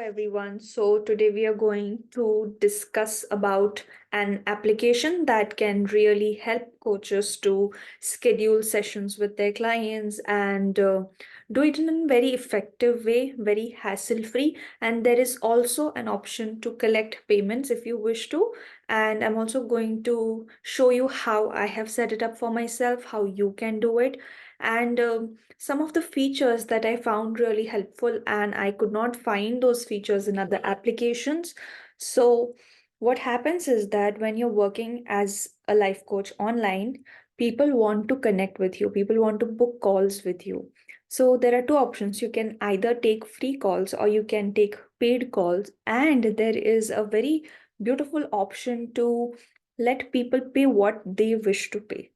everyone. So today we are going to discuss about an application that can really help coaches to schedule sessions with their clients and do it in a very effective way, very hassle-free. And there is also an option to collect payments if you wish to. And I'm also going to show you how I have set it up for myself, how you can do it. And some of the features that I found really helpful, and I could not find those features in other applications. So, what happens is that when you're working as a life coach online, people want to connect with you, people want to book calls with you. So, there are two options. You can either take free calls or you can take paid calls, and there is a very beautiful option to let people pay what they wish to pay,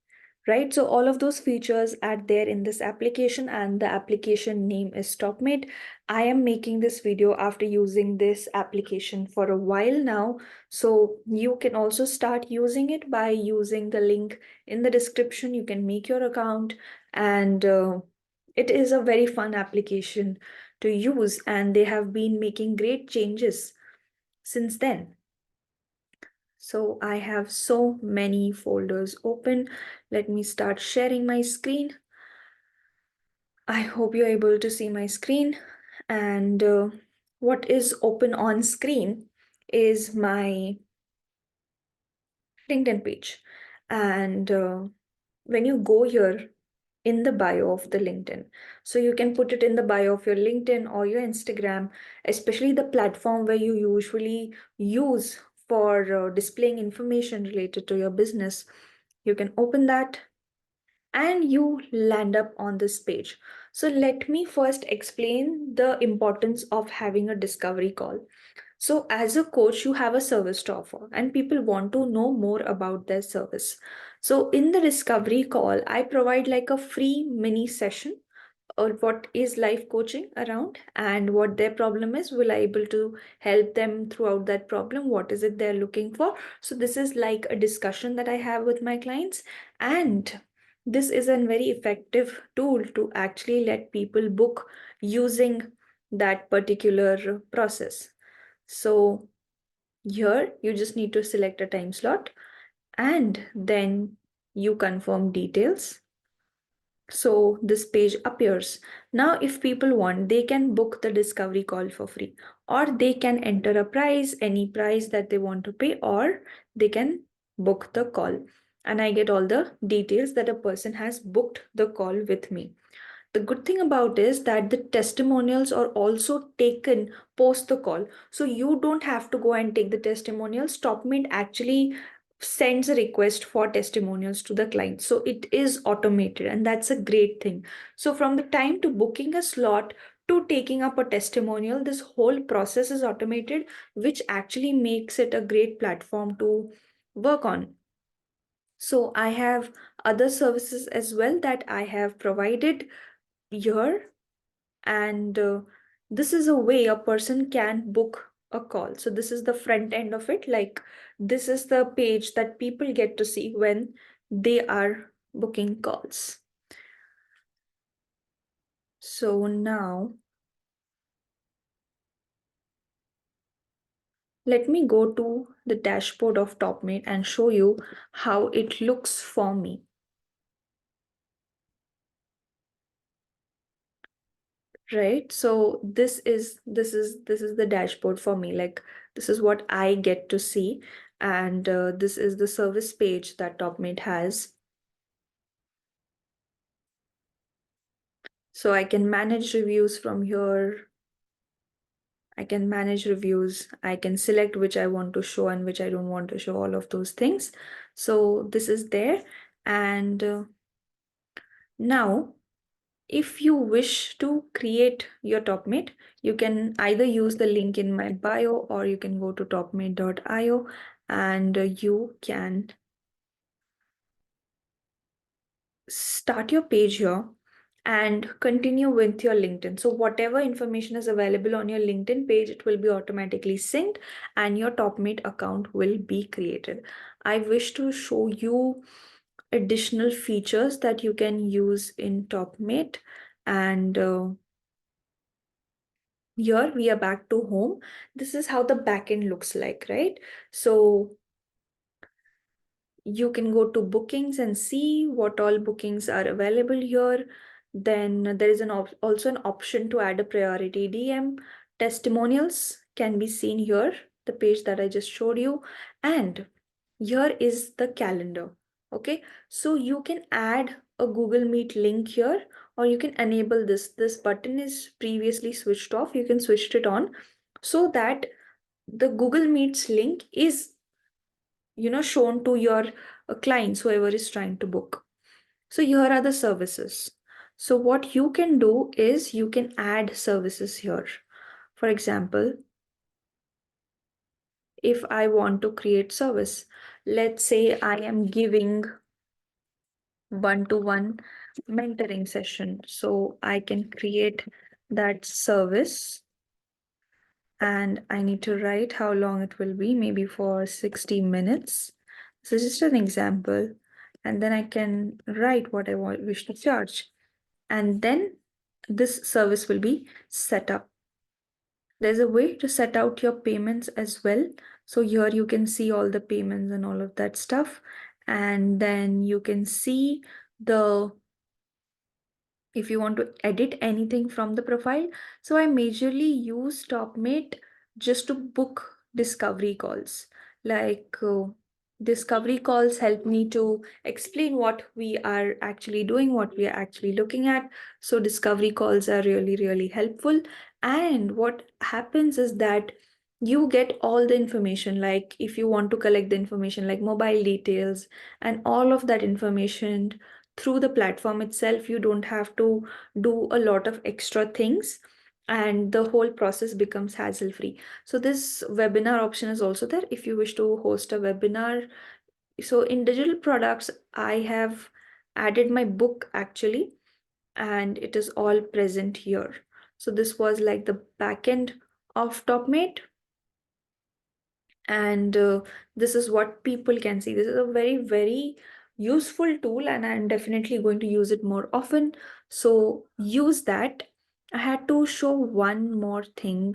right? So all of those features are there in this application, and the application name is Topmate. I am making this video after using this application for a while now, so you can also start using it by using the link in the description. You can make your account, and it is a very fun application to use, and they have been making great changes since then. So I have so many folders open. Let me start sharing my screen. I hope you're able to see my screen. And what is open on screen is my LinkedIn page. And when you go here in the bio of the LinkedIn, so you can put it in the bio of your LinkedIn or your Instagram, especially the platform where you usually use for displaying information related to your business. You can open that and you land up on this page. So let me first explain the importance of having a discovery call. So as a coach, you have a service to offer and people want to know more about their service. So in the discovery call, I provide like a free mini session or what is life coaching around and what their problem is. Will I able to help them throughout that problem? What is it they're looking for? So this is like a discussion that I have with my clients, and this is a very effective tool to actually let people book using that particular process. So here you just need to select a time slot and then you confirm details. So this page appears. Now, if people want, they can book the discovery call for free, or they can enter a price, any price that they want to pay, or they can book the call. And I get all the details that a person has booked the call with me. The good thing about is that the testimonials are also taken post the call. So you don't have to go and take the testimonials. Topmate actually sends a request for testimonials to the client. So it is automated, and that's a great thing. So from the time to booking a slot to taking up a testimonial, this whole process is automated, which actually makes it a great platform to work on. So I have other services as well that I have provided here, and this is a way a person can book a call. So this is the front end of it. Like, this is the page that people get to see when they are booking calls. So now let me go to the dashboard of Topmate and show you how it looks for me. Right, so this is the dashboard for me. Like, this is what I get to see, and this is the service page that Topmate has. So I can manage reviews from here. I can manage reviews. I can select which I want to show and which I don't want to show, all of those things. So this is there. And now, if you wish to create your Topmate, you can either use the link in my bio or you can go to topmate.io and you can start your page here and continue with your LinkedIn. So whatever information is available on your LinkedIn page, it will be automatically synced and your Topmate account will be created. I wish to show you additional features that you can use in Topmate, and here we are back to home. This is how the backend looks like, right? So you can go to bookings and see what all bookings are available here. Then there is also an option to add a priority DM. Testimonials can be seen here, the page that I just showed you. And here is the calendar. Okay, so you can add a Google Meet link here, or you can enable this. This button is previously switched off. You can switch it on so that the Google Meets link is shown to your clients, whoever is trying to book. So here are the services. So what you can do is you can add services here. For example, if I want to create service, let's say I am giving one-to-one mentoring session. So I can create that service, and I need to write how long it will be, maybe for 60 minutes. So just an example. And then I can write what I wish to charge. And then this service will be set up. There's a way to set out your payments as well. So here you can see all the payments and all of that stuff. And then you can see the if you want to edit anything from the profile. So I majorly use Topmate just to book discovery calls. Like discovery calls help me to explain what we are actually doing, what we are actually looking at. So discovery calls are really, really helpful. And what happens is that you get all the information, like if you want to collect the information like mobile details and all of that information through the platform itself. You don't have to do a lot of extra things, and the whole process becomes hassle free. So this webinar option is also there if you wish to host a webinar. So in digital products, I have added my book actually, and it is all present here. So this was like the backend of Topmate. And this is what people can see. This is a very, very useful tool, and I'm definitely going to use it more often. So use that. I had to show one more thing.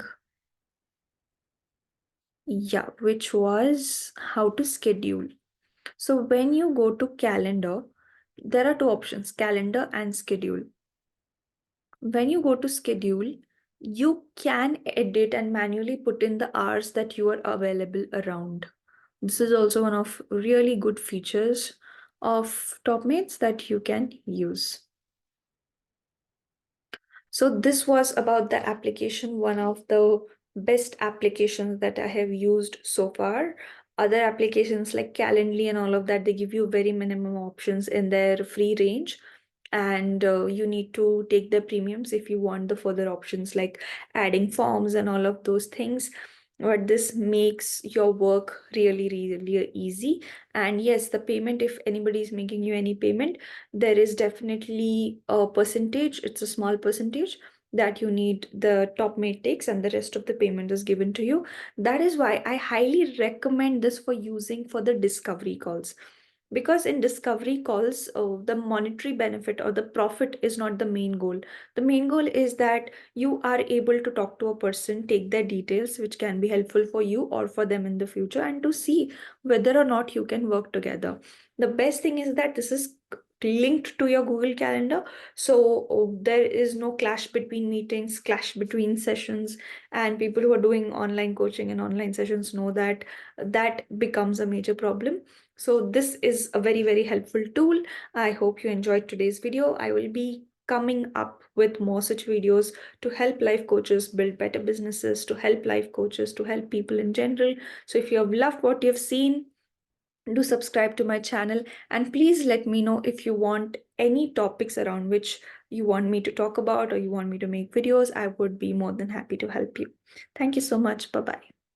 Yeah, which was how to schedule. So when you go to calendar, there are two options, calendar and schedule. When you go to schedule, you can edit and manually put in the hours that you are available around. This is also one of really good features of Topmates that you can use. So this was about the application, one of the best applications that I have used so far. Other applications like Calendly and all of that, they give you very minimum options in their free range. And you need to take the premiums if you want the further options like adding forms and all of those things. But this makes your work really, really easy. And yes, the payment, if anybody is making you any payment, there is definitely a percentage. It's a small percentage that you need the Topmate takes, and the rest of the payment is given to you. That is why I highly recommend this for using for the discovery calls. Because in discovery calls, the monetary benefit or the profit is not the main goal. The main goal is that you are able to talk to a person, take their details, which can be helpful for you or for them in the future, and to see whether or not you can work together. The best thing is that this is linked to your Google Calendar. So there is no clash between meetings, clash between sessions, and people who are doing online coaching and online sessions know that that becomes a major problem. So this is a very, very helpful tool. I hope you enjoyed today's video. I will be coming up with more such videos to help life coaches build better businesses, to help life coaches, to help people in general. So if you have loved what you've seen, do subscribe to my channel, and please let me know if you want any topics around which you want me to talk about or you want me to make videos. I would be more than happy to help you. Thank you so much. Bye-bye.